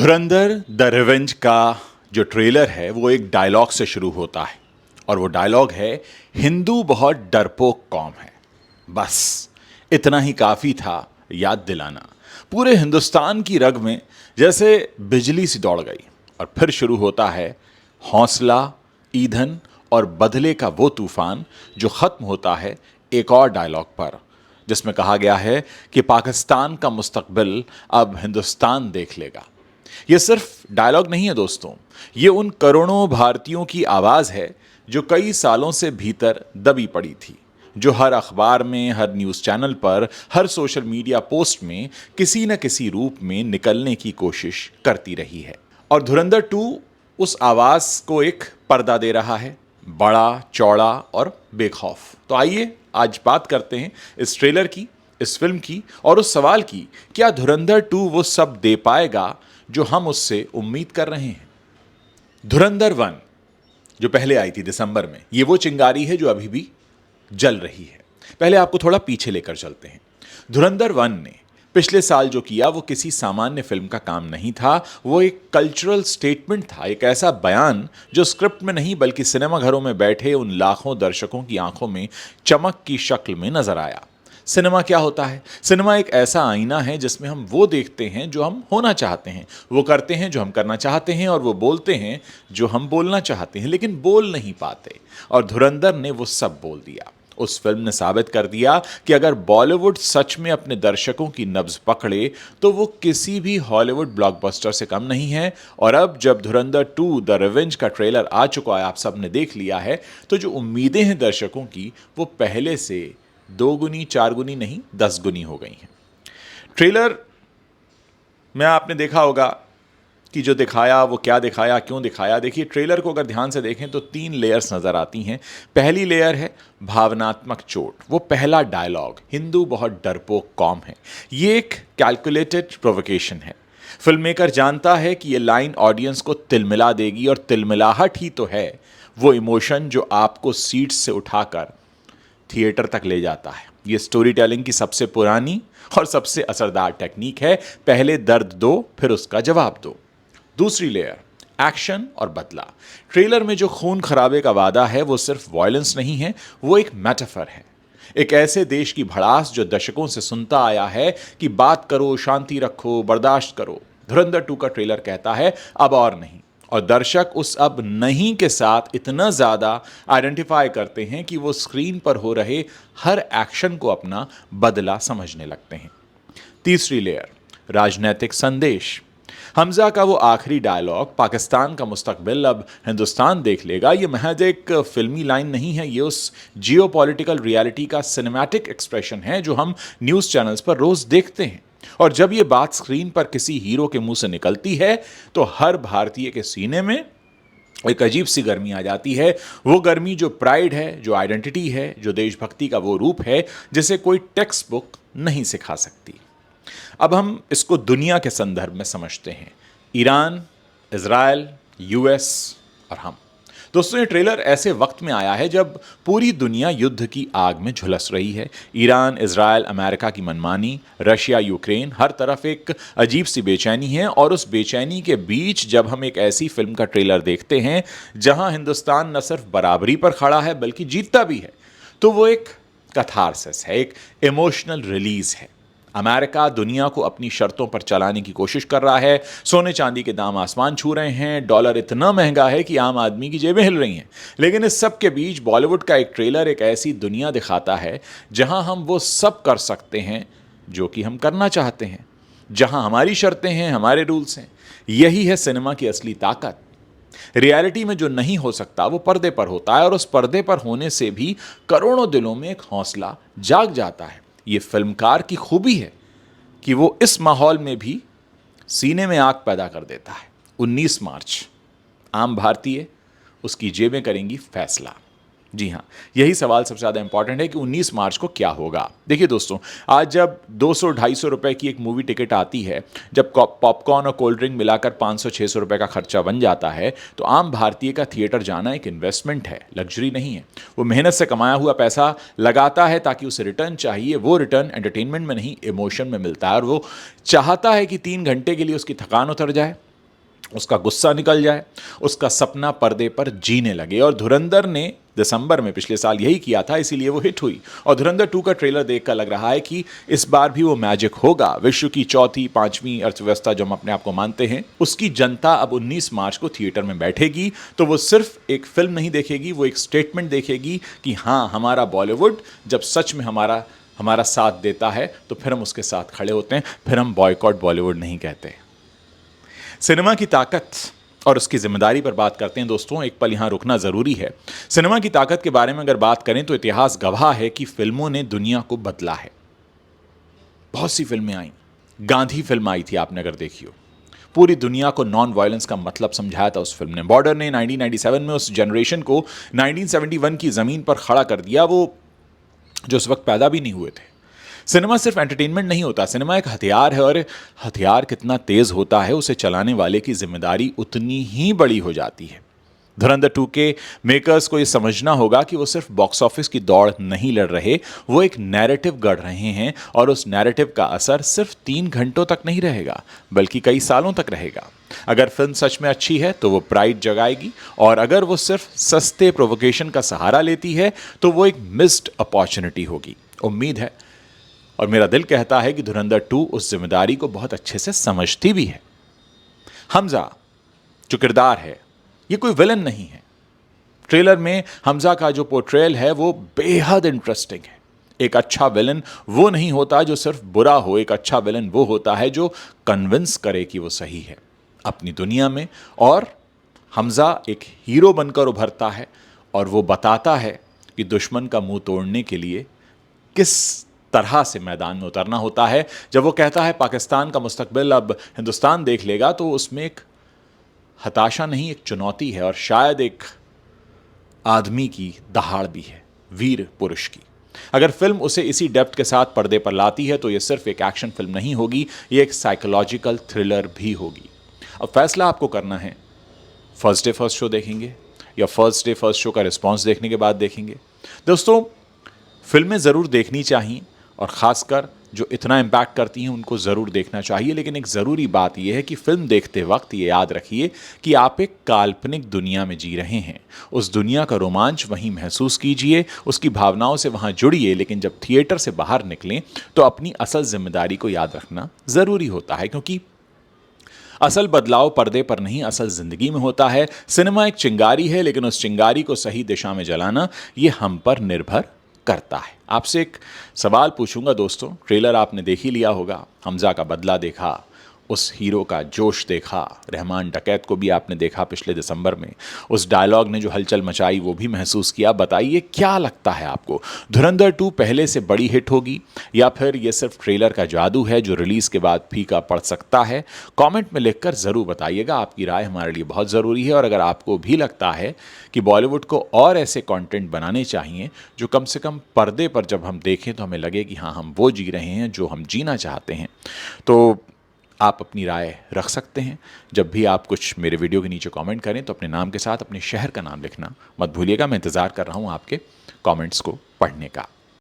Dhurandhar the revenge का जो trailer है वो एक डायलॉग से शुरू होता है और वो डायलॉग है, हिंदू बहुत डरपोक कौम है। बस इतना ही काफी था याद दिलाना। पूरे हिंदुस्तान की रग में जैसे बिजली सी दौड़ गई और फिर शुरू होता है हौसला, ईंधन और बदले का वो तूफान जो खत्म होता है एक और डायलॉग पर, जिसमें कहा गया है कि पाकिस्तान का मुस्तकबिल अब हिंदुस्तान देख लेगा। ये सिर्फ डायलॉग नहीं है दोस्तों, ये उन करोड़ों भारतीयों की आवाज है जो कई सालों से भीतर दबी पड़ी थी, जो हर अखबार में, हर न्यूज़ चैनल पर, हर सोशल मीडिया पोस्ट में किसी न किसी रूप में निकलने की कोशिश करती रही है। और धुरंधर 2 उस आवाज को एक पर्दा दे रहा है, बड़ा, चौड़ा और बेखौफ। तो आइए आज बात करते हैं इस ट्रेलर की, इस फिल्म की और उस सवाल की, क्या धुरंधर 2 वो सब दे पाएगा जो हम उससे उम्मीद कर रहे हैं। धुरंधर 1 जो पहले आई थी दिसंबर में, ये वो चिंगारी है जो अभी भी जल रही है। पहले आपको थोड़ा पीछे लेकर चलते हैं। धुरंधर 1 ने पिछले साल जो किया वो किसी सामान्य फिल्म का काम नहीं था, वो एक कल्चरल स्टेटमेंट था, एक ऐसा बयान जो स्क्रिप्ट में नहीं बल्कि सिनेमाघरों में बैठे उन लाखों दर्शकों की आंखों में चमक की शक्ल में नजर आया। सिनेमा क्या होता है? सिनेमा एक ऐसा आईना है जिसमें हम वो देखते हैं जो हम होना चाहते हैं, वो करते हैं जो हम करना चाहते हैं और वो बोलते हैं जो हम बोलना चाहते हैं लेकिन बोल नहीं पाते। और धुरंधर ने वो सब बोल दिया। उस फिल्म ने साबित कर दिया कि अगर बॉलीवुड सच में अपने दर्शकों की नब्ज पकड़े तो वो किसी भी हॉलीवुड ब्लॉकबस्टर से कम नहीं है। और अब जब धुरंधर 2 द रिवेंज का ट्रेलर आ चुका है, आप सब ने देख लिया है, तो जो उम्मीदें हैं दर्शकों की वो पहले से 2 गुनी, 4 गुनी नहीं, 10 गुनी हो गई हैं। ट्रेलर में आपने देखा होगा कि जो दिखाया वो क्या दिखाया, क्यों दिखाया। देखिए, ट्रेलर को अगर ध्यान से देखें तो 3 लेयर्स नजर आती हैं। पहली लेयर है भावनात्मक चोट, वो पहला डायलॉग, हिंदू बहुत डरपोक कौम है। ये एक कैलकुलेटेड प्रोवोकेशन है। फिल्म मेकर जानता है कि ये लाइन ऑडियंस को तिलमिला देगी और तिलमिलाहट ही तो है वो इमोशन जो आपको सीट्स से उठाकर थिएटर तक ले जाता है। ये स्टोरी टेलिंग की सबसे पुरानी और सबसे असरदार टेक्निक है। पहले दर्द दो, फिर उसका जवाब दो। दूसरी लेयर एक्शन और बदला। ट्रेलर में जो खून खराबे का वादा है वो सिर्फ वॉयलेंस नहीं है, वो एक मेटाफर है। एक ऐसे देश की भड़ास जो दशकों से सुनता आया है कि बात करो, शांति रखो, बर्दाश्त करो। धुरंधर 2 का ट्रेलर कहता है अब और नहीं। और दर्शक उस अब नहीं के साथ इतना ज़्यादा आइडेंटिफाई करते हैं कि वो स्क्रीन पर हो रहे हर एक्शन को अपना बदला समझने लगते हैं। तीसरी लेयर राजनीतिक संदेश। हमजा का वो आखिरी डायलॉग, पाकिस्तान का मुस्तकबिल अब हिंदुस्तान देख लेगा, ये महज एक फिल्मी लाइन नहीं है, ये उस जियोपॉलिटिकल रियलिटी का सिनेमैटिक एक्सप्रेशन है जो हम न्यूज़ चैनल्स पर रोज़ देखते हैं। और जब ये बात स्क्रीन पर किसी हीरो के मुंह से निकलती है तो हर भारतीय के सीने में एक अजीब सी गर्मी आ जाती है। वो गर्मी जो प्राइड है, जो आइडेंटिटी है, जो देशभक्ति का वो रूप है जिसे कोई टेक्स्ट बुक नहीं सिखा सकती। अब हम इसको दुनिया के संदर्भ में समझते हैं। ईरान, इजराइल, यूएस और हम। दोस्तों, ये ट्रेलर ऐसे वक्त में आया है जब पूरी दुनिया युद्ध की आग में झुलस रही है। ईरान, इजराइल, अमेरिका की मनमानी, रशिया, यूक्रेन, हर तरफ एक अजीब सी बेचैनी है। और उस बेचैनी के बीच जब हम एक ऐसी फिल्म का ट्रेलर देखते हैं जहां हिंदुस्तान न सिर्फ बराबरी पर खड़ा है बल्कि जीतता भी है, तो वो एक कैथारसिस है, एक इमोशनल रिलीज है। अमेरिका दुनिया को अपनी शर्तों पर चलाने की कोशिश कर रहा है। सोने चांदी के दाम आसमान छू रहे हैं, डॉलर इतना महंगा है कि आम आदमी की जेबें हिल रही हैं। लेकिन इस सब के बीच बॉलीवुड का एक ट्रेलर एक ऐसी दुनिया दिखाता है जहां हम वो सब कर सकते हैं जो कि हम करना चाहते हैं, जहां हमारी शर्तें हैं, हमारे रूल्स हैं। यही है सिनेमा की असली ताकत। रियलिटी में जो नहीं हो सकता वो पर्दे पर होता है और उस पर्दे पर होने से भी करोड़ों दिलों में एक हौसला जाग जाता है। ये फिल्मकार की खूबी है कि वो इस माहौल में भी सीने में आग पैदा कर देता है। 19 मार्च आम भारतीय, उसकी जेबें करेंगी फैसला। जी हाँ, यही सवाल सबसे ज़्यादा इंपॉर्टेंट है कि 19 मार्च को क्या होगा। देखिए दोस्तों, आज जब 200-250 रुपए की एक मूवी टिकट आती है, जब पॉपकॉर्न और कोल्ड ड्रिंक मिलाकर 500-600 रुपए का खर्चा बन जाता है, तो आम भारतीय का थिएटर जाना एक इन्वेस्टमेंट है, लग्जरी नहीं है। वो मेहनत से कमाया हुआ पैसा लगाता है ताकि उसे रिटर्न चाहिए। वो रिटर्न एंटरटेनमेंट में नहीं, इमोशन में मिलता है। और वो चाहता है कि 3 घंटे के लिए उसकी थकान उतर जाए, उसका गुस्सा निकल जाए, उसका सपना पर्दे पर जीने लगे। और धुरंधर ने दिसंबर में पिछले साल यही किया था, इसीलिए वो हिट हुई। और धुरंधर 2 का ट्रेलर देखकर लग रहा है कि इस बार भी वो मैजिक होगा। विश्व की चौथी पांचवी अर्थव्यवस्था जो हम अपने आप को मानते हैं, उसकी जनता अब 19 मार्च को थिएटर में बैठेगी, तो वो सिर्फ एक फिल्म नहीं देखेगी, वो एक स्टेटमेंट देखेगी कि हाँ, हमारा बॉलीवुड जब सच में हमारा साथ देता है तो फिर हम उसके साथ खड़े होते हैं, फिर हम बॉयकॉट बॉलीवुड नहीं कहते। सिनेमा की ताकत और उसकी जिम्मेदारी पर बात करते हैं दोस्तों। एक पल यहां रुकना जरूरी है। सिनेमा की ताकत के बारे में अगर बात करें तो इतिहास गवाह है कि फिल्मों ने दुनिया को बदला है। बहुत सी फिल्में आई, गांधी फिल्म आई थी, आपने अगर देखी हो, पूरी दुनिया को नॉन वायलेंस का मतलब समझाया था उस फिल्म ने। बॉर्डर ने 1997 में उस जनरेशन को 1971 की जमीन पर खड़ा कर दिया, वो जो उस वक्त पैदा भी नहीं हुए थे। सिनेमा सिर्फ एंटरटेनमेंट नहीं होता, सिनेमा एक हथियार है, और हथियार कितना तेज होता है उसे चलाने वाले की जिम्मेदारी उतनी ही बड़ी हो जाती है। धुरंधर 2 के मेकर्स को यह समझना होगा कि वो सिर्फ बॉक्स ऑफिस की दौड़ नहीं लड़ रहे, वो एक नैरेटिव गढ़ रहे हैं, और उस नैरेटिव का असर सिर्फ 3 घंटों तक नहीं रहेगा, बल्कि कई सालों तक रहेगा। अगर फिल्म सच में अच्छी है तो वो प्राइड जगाएगी, और अगर वो सिर्फ सस्ते प्रोवोकेशन का सहारा लेती है तो वो एक मिस्ड अपॉर्चुनिटी होगी। उम्मीद है और मेरा दिल कहता है कि धुरंधर 2 उस जिम्मेदारी को बहुत अच्छे से समझती भी है। हमजा जो किरदार है, ये कोई विलन नहीं है। ट्रेलर में हमजा का जो पोर्ट्रेयल है वो बेहद इंटरेस्टिंग है। एक अच्छा विलन वो नहीं होता जो सिर्फ बुरा हो, एक अच्छा विलन वो होता है जो कन्विंस करे कि वो सही है अपनी दुनिया में। और हमजा एक हीरो बनकर उभरता है, और वो बताता है कि दुश्मन का मुंह तोड़ने के लिए किस तरह से मैदान में उतरना होता है। जब वो कहता है पाकिस्तान का मुस्तकबिल अब हिंदुस्तान देख लेगा, तो उसमें एक हताशा नहीं, एक चुनौती है, और शायद एक आदमी की दहाड़ भी है, वीर पुरुष की। अगर फिल्म उसे इसी डेप्थ के साथ पर्दे पर लाती है तो ये सिर्फ एक एक्शन फिल्म नहीं होगी, ये एक साइकोलॉजिकल थ्रिलर भी होगी। अब फैसला आपको करना है, फर्स्ट डे फर्स्ट शो देखेंगे या फर्स्ट डे फर्स्ट शो का रिस्पॉन्स देखने के बाद देखेंगे। दोस्तों, फिल्में ज़रूर देखनी चाहिए, और ख़ासकर जो इतना इम्पैक्ट करती हैं उनको ज़रूर देखना चाहिए। लेकिन एक ज़रूरी बात यह है कि फ़िल्म देखते वक्त ये याद रखिए कि आप एक काल्पनिक दुनिया में जी रहे हैं। उस दुनिया का रोमांच वहीं महसूस कीजिए, उसकी भावनाओं से वहाँ जुड़िए, लेकिन जब थिएटर से बाहर निकलें तो अपनी असल जिम्मेदारी को याद रखना ज़रूरी होता है, क्योंकि असल बदलाव पर्दे पर नहीं, असल जिंदगी में होता है। सिनेमा एक चिंगारी है, लेकिन उस चिंगारी को सही दिशा में जलाना ये हम पर निर्भर करता है। आपसे एक सवाल पूछूंगा दोस्तों, ट्रेलर आपने देख ही लिया होगा, हमजा का बदला देखा, उस हीरो का जोश देखा, रहमान डकैत को भी आपने देखा पिछले दिसंबर में, उस डायलॉग ने जो हलचल मचाई वो भी महसूस किया। बताइए क्या लगता है आपको, धुरंधर 2 पहले से बड़ी हिट होगी या फिर ये सिर्फ ट्रेलर का जादू है जो रिलीज के बाद फीका पड़ सकता है? कमेंट में लिखकर ज़रूर बताइएगा, आपकी राय हमारे लिए बहुत ज़रूरी है। और अगर आपको भी लगता है कि बॉलीवुड को और ऐसे कंटेंट बनाने चाहिए जो कम से कम पर्दे पर जब हम देखें तो हमें लगे कि हाँ, हम वो जी रहे हैं जो हम जीना चाहते हैं, तो आप अपनी राय रख सकते हैं। जब भी आप कुछ मेरे वीडियो के नीचे कमेंट करें तो अपने नाम के साथ अपने शहर का नाम लिखना मत भूलिएगा। मैं इंतज़ार कर रहा हूं आपके कमेंट्स को पढ़ने का।